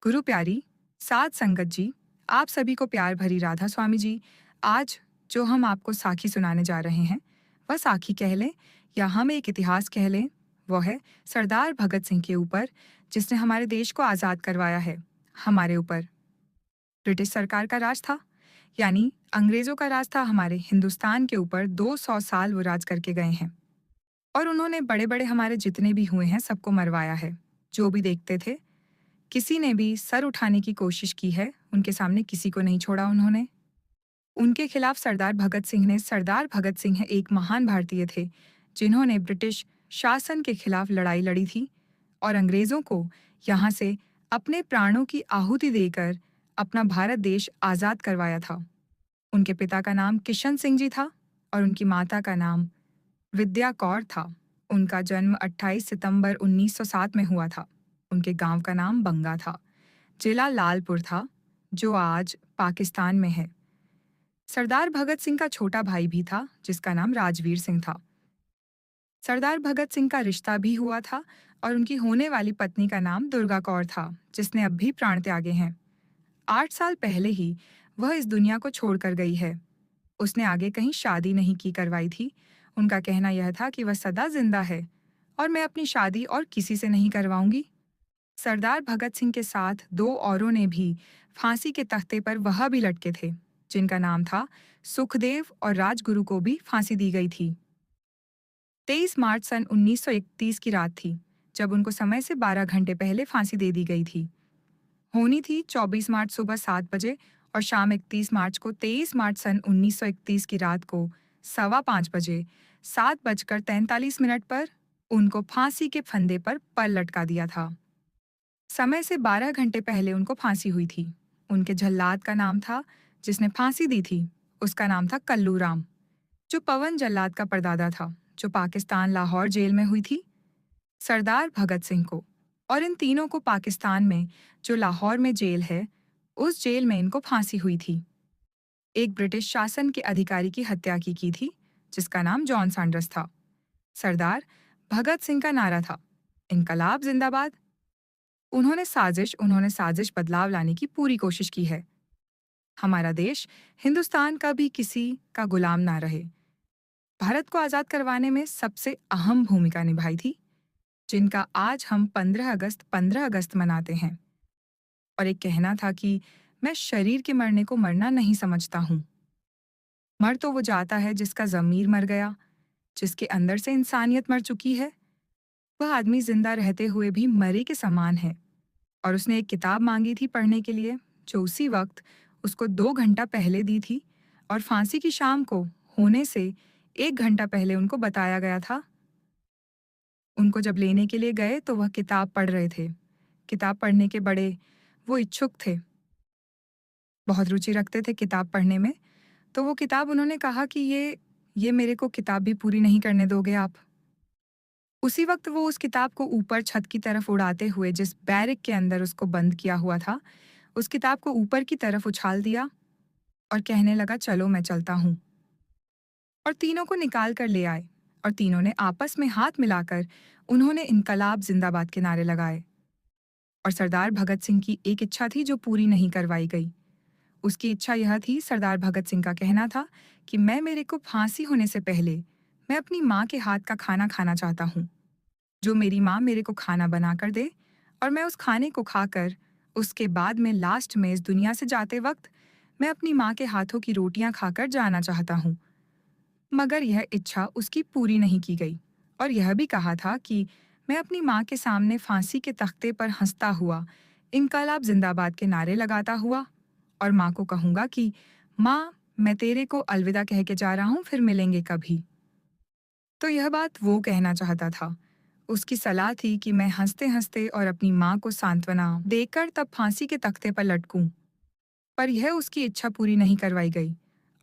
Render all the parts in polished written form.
गुरु प्यारी, साध संगत जी, आप सभी को प्यार भरी राधा स्वामी जी। आज जो हम आपको साखी सुनाने जा रहे हैं, वह साखी कह लें या हम एक इतिहास कह लें, वो है सरदार भगत सिंह के ऊपर, जिसने हमारे देश को आज़ाद करवाया है। हमारे ऊपर ब्रिटिश सरकार का राज था, यानी अंग्रेजों का राज था हमारे हिंदुस्तान के ऊपर। 200 साल वो राज करके गए हैं और उन्होंने बड़े बड़े हमारे जितने भी हुए हैं सबको मरवाया है। जो भी देखते थे, किसी ने भी सर उठाने की कोशिश की है, उनके सामने किसी को नहीं छोड़ा उन्होंने। उनके खिलाफ सरदार भगत सिंह एक महान भारतीय थे, जिन्होंने ब्रिटिश शासन के खिलाफ लड़ाई लड़ी थी और अंग्रेजों को यहाँ से अपने प्राणों की आहुति देकर अपना भारत देश आज़ाद करवाया था। उनके पिता का नाम किशन सिंह जी था और उनकी माता का नाम विद्या कौर था। उनका जन्म 28 सितंबर 1907 में हुआ था। उनके गांव का नाम बंगा था। जिला लालपुर था, जो आज पाकिस्तान में है। सरदार भगत सिंह का छोटा भाई भी था, जिसका नाम राजवीर सिंह था। सरदार भगत सिंह का रिश्ता भी हुआ था और उनकी होने वाली पत्नी का नाम दुर्गा कौर था, जिसने अब भी प्राण त्यागे हैं। 8 साल पहले ही वह इस दुनिया को छोड़कर गई है। उसने आगे कहीं शादी नहीं की करवाई थी। उनका कहना यह था कि वह सदा जिंदा है और मैं अपनी शादी और किसी से नहीं करवाऊंगी। सरदार भगत सिंह के साथ 2 औरों ने भी फांसी के तख्ते पर वह भी लटके थे, जिनका नाम था सुखदेव, और राजगुरु को भी फांसी दी गई थी। 23 मार्च सन 1931 की रात थी, जब उनको समय से 12 घंटे पहले फांसी दे दी गई थी। होनी थी 24 मार्च सुबह 7 बजे और शाम 31 मार्च को 23 मार्च सन 1931 की रात को 5:15 बजे 7:43 पर उनको फांसी के फंदे पर लटका दिया था। समय से 12 घंटे पहले उनको फांसी हुई थी। उनके जल्लाद का नाम था, जिसने फांसी दी थी, उसका नाम था कल्लू राम, जो पवन जल्लाद का परदादा था, जो पाकिस्तान लाहौर जेल में हुई थी। सरदार भगत सिंह को और इन तीनों को पाकिस्तान में, जो लाहौर में जेल है, उस जेल में इनको फांसी हुई थी। एक ब्रिटिश शासन के अधिकारी की हत्या की थी, जिसका नाम जॉन सैंडर्स था। सरदार भगत सिंह का नारा था, इनकलाब जिंदाबाद। उन्होंने साजिश बदलाव लाने की पूरी कोशिश की है। हमारा देश हिंदुस्तान का भी किसी का गुलाम ना रहे। भारत को आज़ाद करवाने में सबसे अहम भूमिका निभाई थी, जिनका आज हम 15 अगस्त मनाते हैं। और एक कहना था कि मैं शरीर के मरने को मरना नहीं समझता हूँ। मर तो वो जाता है जिसका ज़मीर मर गया, जिसके अंदर से इंसानियत मर चुकी है। वह आदमी जिंदा रहते हुए भी मरे के समान है। और उसने एक किताब मांगी थी पढ़ने के लिए, जो उसी वक्त उसको 2 घंटा पहले दी थी और फांसी की शाम को होने से 1 घंटा पहले उनको बताया गया था। उनको जब लेने के लिए गए तो वह किताब पढ़ रहे थे। किताब पढ़ने के बड़े वो इच्छुक थे, बहुत रुचि रखते थे किताब पढ़ने में। तो वो किताब उन्होंने कहा कि ये मेरे को किताब भी पूरी नहीं करने दोगे आप। उसी वक्त वो उस किताब को ऊपर छत की तरफ उड़ाते हुए, जिस बैरक के अंदर उसको बंद किया हुआ था, उस किताब को ऊपर की तरफ उछाल दिया और कहने लगा, चलो मैं चलता हूँ। और तीनों को निकाल कर ले आए और तीनों ने आपस में हाथ मिलाकर उन्होंने इनकलाब जिंदाबाद के नारे लगाए। और सरदार भगत सिंह की एक इच्छा थी जो पूरी नहीं करवाई गई। उसकी इच्छा यह थी, सरदार भगत सिंह का कहना था कि मेरे को फांसी होने से पहले मैं अपनी माँ के हाथ का खाना खाना चाहता हूँ, जो मेरी माँ मेरे को खाना बना कर दे और मैं उस खाने को खाकर उसके बाद में लास्ट में इस दुनिया से जाते वक्त मैं अपनी माँ के हाथों की रोटियां खाकर जाना चाहता हूँ। मगर यह इच्छा उसकी पूरी नहीं की गई और यह भी कहा था कि मैं अपनी माँ के सामने फांसी के तख्ते पर हंसता हुआ इनकलाब जिंदाबाद के नारे लगाता हुआ और माँ को कहूँगा कि माँ, मैं तेरे को अलविदा कह के जा रहा हूँ, फिर मिलेंगे कभी। तो यह बात वो कहना चाहता था। उसकी सलाह थी कि मैं हंसते-हंसते और अपनी माँ को सांत्वना देकर तब फांसी के तख्ते पर लटकूं। पर यह उसकी इच्छा पूरी नहीं करवाई गई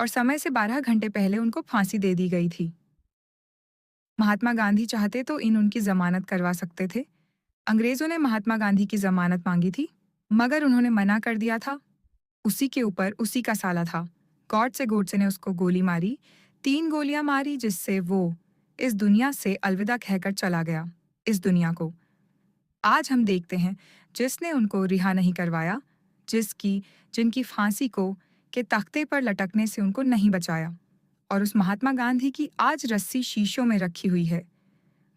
और समय से 12 घंटे पहले उनको फांसी दे दी गई थी। महात्मा गांधी चाहते तो उनकी जमानत करवा सकते थे। अंग्रेजों ने महात्मा गांधी की जमानत मांगी थी, मगर उन्होंने मना कर दिया था। उसी के ऊपर उसी का साला था। गॉडसे ने उसको गोली मारी, 3 गोलियां मारी, जिससे वो इस दुनिया से अलविदा कहकर चला गया। इस दुनिया को आज हम देखते हैं, जिसने उनको रिहा नहीं करवाया, जिनकी फांसी को के तख्ते पर लटकने से उनको नहीं बचाया। और उस महात्मा गांधी की आज रस्सी शीशों में रखी हुई है।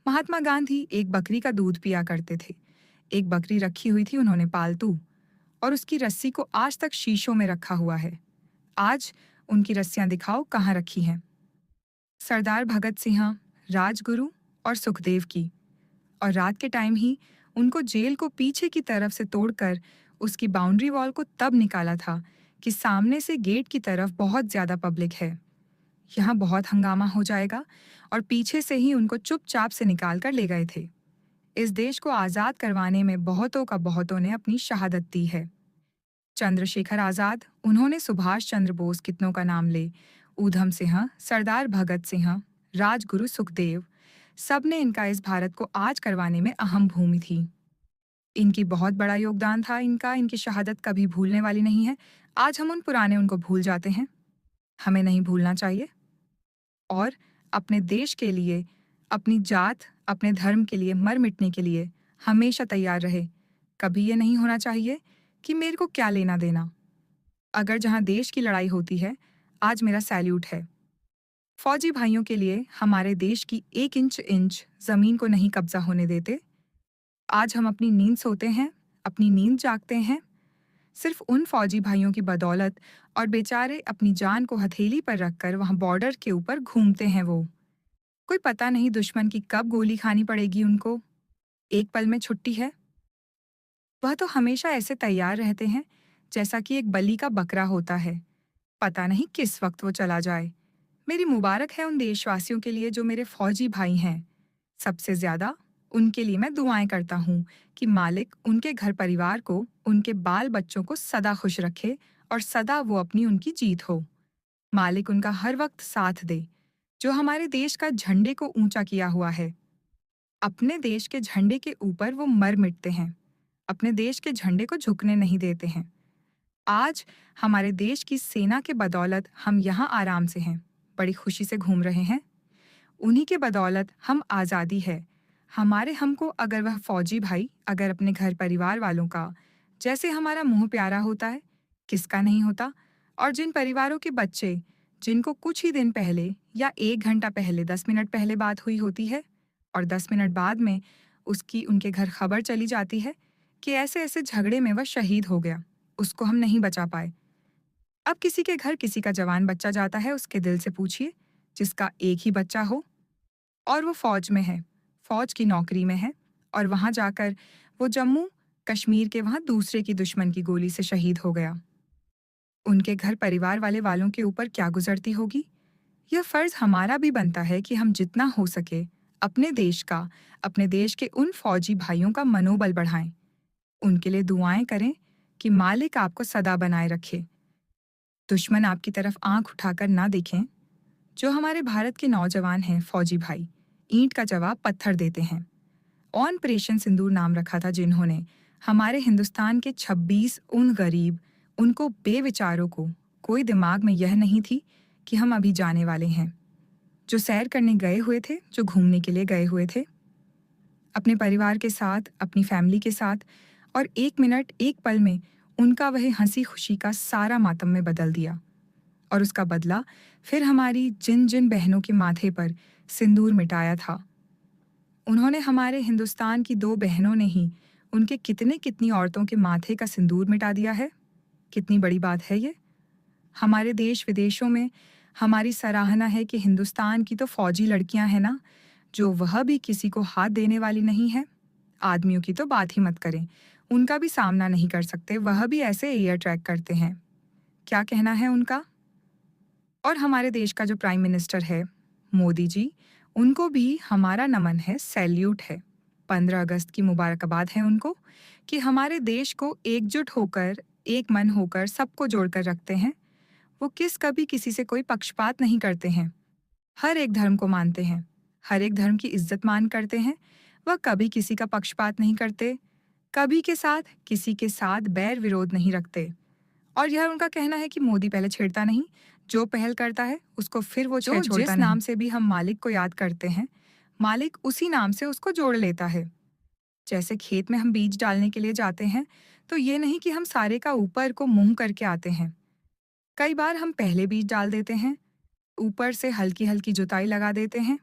महात्मा गांधी एक बकरी का दूध पिया करते थे। एक बकरी रखी हुई थी उन्होंने पालतू, और उसकी रस्सी को आज तक शीशों में रखा हुआ है। आज उनकी रस्सियां दिखाओ कहाँ रखी हैं। सरदार भगत सिंह, राजगुरु और सुखदेव की। और रात के टाइम ही उनको जेल को पीछे की तरफ से तोड़कर उसकी बाउंड्री वॉल को तब निकाला था कि सामने से गेट की तरफ बहुत ज्यादा पब्लिक है, यहाँ बहुत हंगामा हो जाएगा, और पीछे से ही उनको चुपचाप से निकाल कर ले गए थे। इस देश को आजाद करवाने में बहुतों ने अपनी शहादत दी है। चंद्रशेखर आजाद, उन्होंने सुभाष चंद्र बोस कितनों का नाम ले, ऊधम सिंह, सरदार भगत सिंह, राजगुरु सुखदेव, सबने इनका इस भारत को आज करवाने में अहम भूमि थी। इनकी बहुत बड़ा योगदान था इनकी शहादत कभी भूलने वाली नहीं है। आज हम उनको भूल जाते हैं। हमें नहीं भूलना चाहिए। और अपने देश के लिए, अपनी जात, अपने धर्म के लिए मर मिटने के लिए हमेशा तैयार रहे। कभी ये नहीं होना चाहिए कि मेरे को क्या लेना देना। अगर जहां देश की लड़ाई होती है, आज मेरा सैल्यूट है। फौजी भाइयों के लिए हमारे देश की एक इंच जमीन को नहीं कब्जा होने देते। आज हम अपनी नींद सोते हैं, अपनी नींद जागते हैं, सिर्फ उन फौजी भाइयों की बदौलत, और बेचारे अपनी जान को हथेली पर रखकर वहां बॉर्डर के ऊपर घूमते हैं। वो कोई पता नहीं दुश्मन की कब गोली खानी पड़ेगी उनको। एक पल में छुट्टी है। वह तो हमेशा ऐसे तैयार रहते हैं जैसा कि एक बलि का बकरा होता है। पता नहीं किस वक्त वो चला जाए। मेरी मुबारक है उन देशवासियों के लिए जो मेरे फौजी भाई हैं। सबसे ज्यादा उनके लिए मैं दुआएं करता हूँ कि मालिक उनके घर परिवार को, उनके बाल बच्चों को सदा खुश रखे और सदा वो अपनी उनकी जीत हो। मालिक उनका हर वक्त साथ दे, जो हमारे देश का झंडे को ऊंचा किया हुआ है। अपने देश के झंडे के ऊपर वो मर मिटते हैं, अपने देश के झंडे को झुकने नहीं देते हैं। आज हमारे देश की सेना के बदौलत हम यहाँ आराम से हैं, बड़ी खुशी से घूम रहे हैं। उन्हीं के बदौलत हम आज़ादी है। हमारे हमको अगर वह फौजी भाई अगर अपने घर परिवार वालों का, जैसे हमारा मुंह प्यारा होता है, किसका नहीं होता। और जिन परिवारों के बच्चे, जिनको कुछ ही दिन पहले या 1 घंटा पहले 10 मिनट पहले बात हुई होती है, और 10 मिनट बाद में उसकी उनके घर खबर चली जाती है कि ऐसे ऐसे झगड़े में वह शहीद हो गया, उसको हम नहीं बचा पाए। अब किसी के घर किसी का जवान बच्चा जाता है, उसके दिल से पूछिए, जिसका एक ही बच्चा हो और वो फौज में है, फौज की नौकरी में है, और वहां जाकर वो जम्मू कश्मीर के वहां दूसरे की दुश्मन की गोली से शहीद हो गया। उनके घर परिवार वालों के ऊपर क्या गुजरती होगी। यह फर्ज हमारा भी बनता है कि हम जितना हो सके अपने देश का, अपने देश के उन फौजी भाइयों का मनोबल बढ़ाएं, उनके लिए दुआएं करें कि मालिक आपको सदा बनाए रखे, दुश्मन आपकी तरफ आंख उठाकर ना देखें। जो हमारे भारत के नौजवान हैं फौजी भाई, ईंट का जवाब पत्थर देते हैं। ऑपरेशन सिंदूर नाम रखा था जिन्होंने, हमारे हिंदुस्तान के 26 उन गरीब, उनको बेविचारों को कोई दिमाग में यह नहीं थी कि हम अभी जाने वाले हैं। जो सैर करने गए हुए थे, जो घूमने के लिए गए हुए थे, अपने परिवार के साथ, अपनी फैमिली के साथ, और 1 मिनट, एक पल में उनका वह हंसी खुशी का सारा मातम में बदल दिया। और उसका बदला फिर हमारी जिन जिन बहनों के माथे पर सिंदूर मिटाया था। उन्होंने, हमारे हिंदुस्तान की 2 बहनों ने ही उनके कितनी औरतों के माथे का सिंदूर मिटा दिया है। कितनी बड़ी बात है ये। हमारे देश विदेशों में हमारी सराहना है कि हिंदुस्तान की तो फौजी लड़कियां हैं ना, जो वह भी किसी को हाथ देने वाली नहीं है। आदमियों की तो बात ही मत करें, उनका भी सामना नहीं कर सकते, वह भी ऐसे एयर ट्रैक करते हैं। क्या कहना है उनका। और हमारे देश का जो प्राइम मिनिस्टर है, मोदी जी, उनको भी हमारा नमन है, सैल्यूट है। 15 अगस्त की मुबारकबाद है उनको कि हमारे देश को एकजुट होकर, एक मन होकर सबको जोड़कर रखते हैं। वो कभी किसी से कोई पक्षपात नहीं करते हैं। हर एक धर्म को मानते हैं, हर एक धर्म की इज्जत मान करते हैं। वह कभी किसी का पक्षपात नहीं करते, कभी के साथ किसी के साथ बैर विरोध नहीं रखते। और यह उनका कहना है कि मोदी पहले छेड़ता नहीं, जो पहल करता है उसको फिर वो छोड़ता नहीं। जिस नाम से भी हम मालिक को याद करते हैं, मालिक उसी नाम से उसको जोड़ लेता है। जैसे खेत में हम बीज डालने के लिए जाते हैं, तो ये नहीं कि हम सारे का ऊपर को मुंह करके आते हैं। कई बार हम पहले बीज डाल देते हैं, ऊपर से हल्की-हल्की जुताई लगा देते हैं,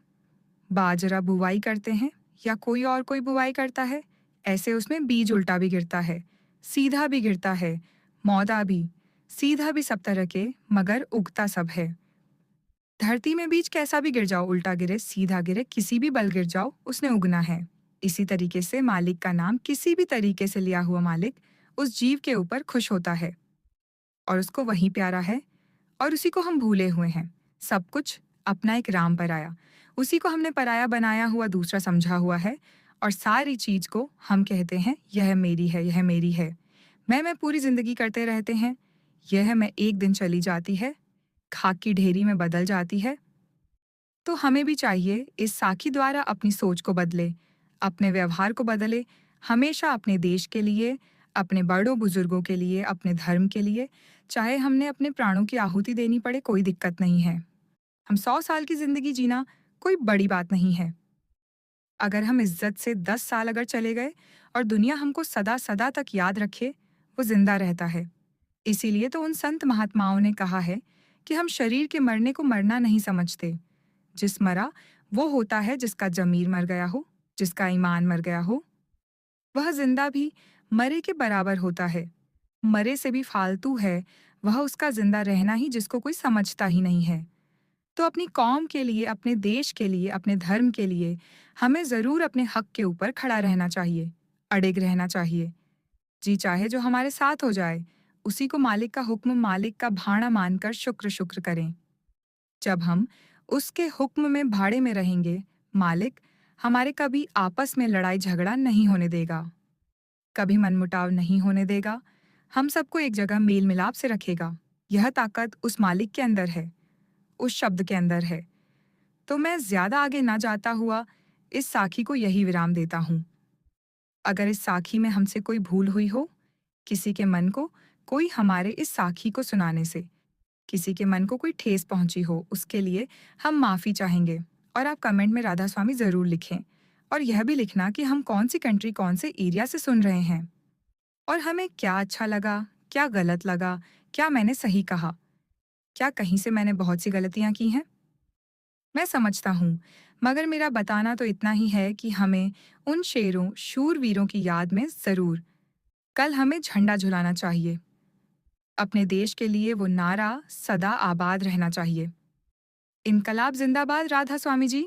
बाजरा बुवाई करते हैं या कोई बुवाई करता है। ऐसे उसमें बीज उल्टा भी गिरता है, सीधा भी गिरता है, मौदा भी, सीधा भी सब तरह के, मगर उगता सब है। धरती में बीज कैसा भी गिर जाओ, उल्टा गिरे, सीधा गिरे, किसी भी बल गिर जाओ, उसने उगना है। इसी तरीके से मालिक का नाम किसी भी तरीके से लिया हुआ मालिक उस जीव के ऊपर खुश होता है और उसको वही प्यारा है और उसी को हम भूले हुए हैं। सब कुछ अपना एक राम पर आया, उसी को हमने पराया बनाया हुआ दूसरा समझा हुआ है और सारी चीज को हम कहते हैं यह मेरी है, यह मेरी है। मैं पूरी जिंदगी करते रहते हैं, यह मैं एक दिन चली जाती है, खाक की ढेरी में बदल जाती है। तो हमें भी चाहिए इस साखी द्वारा अपनी सोच को बदले, अपने व्यवहार को बदले, हमेशा अपने देश के लिए, अपने बड़ों बुजुर्गों के लिए, अपने धर्म के लिए, चाहे हमने अपने प्राणों की आहुति देनी पड़े, कोई दिक्कत नहीं है। हम 100 साल की जिंदगी जीना कोई बड़ी बात नहीं है। अगर हम इज्जत से 10 साल अगर चले गए और दुनिया हमको सदा सदा तक याद रखे, वो जिंदा रहता है। इसीलिए तो उन संत महात्माओं ने कहा है कि हम शरीर के मरने को मरना नहीं समझते। जिस मरा वो होता है जिसका जमीर मर गया हो, जिसका ईमान मर गया हो। वह जिंदा भी मरे के बराबर होता है। मरे से भी फालतू है वह उसका जिंदा रहना ही जिसको कोई समझता ही नहीं है। तो अपनी कौम के लिए, अपने देश के लिए, अपने धर्म के लिए हमें जरूर अपने हक के ऊपर खड़ा रहना चाहिए, अड़िग रहना चाहिए। जी चाहे जो हमारे साथ हो जाए, उसी को मालिक का हुक्म, मालिक का भाड़ा मानकर शुक्र शुक्र करें। जब हम उसके हुक्म में भाड़े में रहेंगे, मालिक हमारे कभी आपस में लड़ाई झगड़ा नहीं होने देगा, कभी मनमुटाव नहीं होने देगा, हम सबको एक जगह मेल मिलाप से रखेगा। यह ताकत उस मालिक के अंदर है, उस शब्द के अंदर है। तो मैं ज्यादा आगे ना जाता हुआ इस साखी को यही विराम देता हूँ। अगर इस साखी में हमसे कोई भूल हुई हो, किसी के मन को कोई हमारे इस साखी को सुनाने से किसी के मन को कोई ठेस पहुंची हो, उसके लिए हम माफी चाहेंगे। और आप कमेंट में राधा स्वामी जरूर लिखें और यह भी लिखना कि हम कौन सी कंट्री, कौन से एरिया से सुन रहे हैं और हमें क्या अच्छा लगा, क्या गलत लगा, क्या मैंने सही कहा, क्या कहीं से मैंने बहुत सी गलतियां की हैं। मैं समझता हूँ, मगर मेरा बताना तो इतना ही है कि हमें उन शेरों, शूरवीरों की याद में जरूर कल हमें झंडा झुलाना चाहिए। अपने देश के लिए वो नारा सदा आबाद रहना चाहिए। इनकलाब जिंदाबाद। राधा स्वामी जी।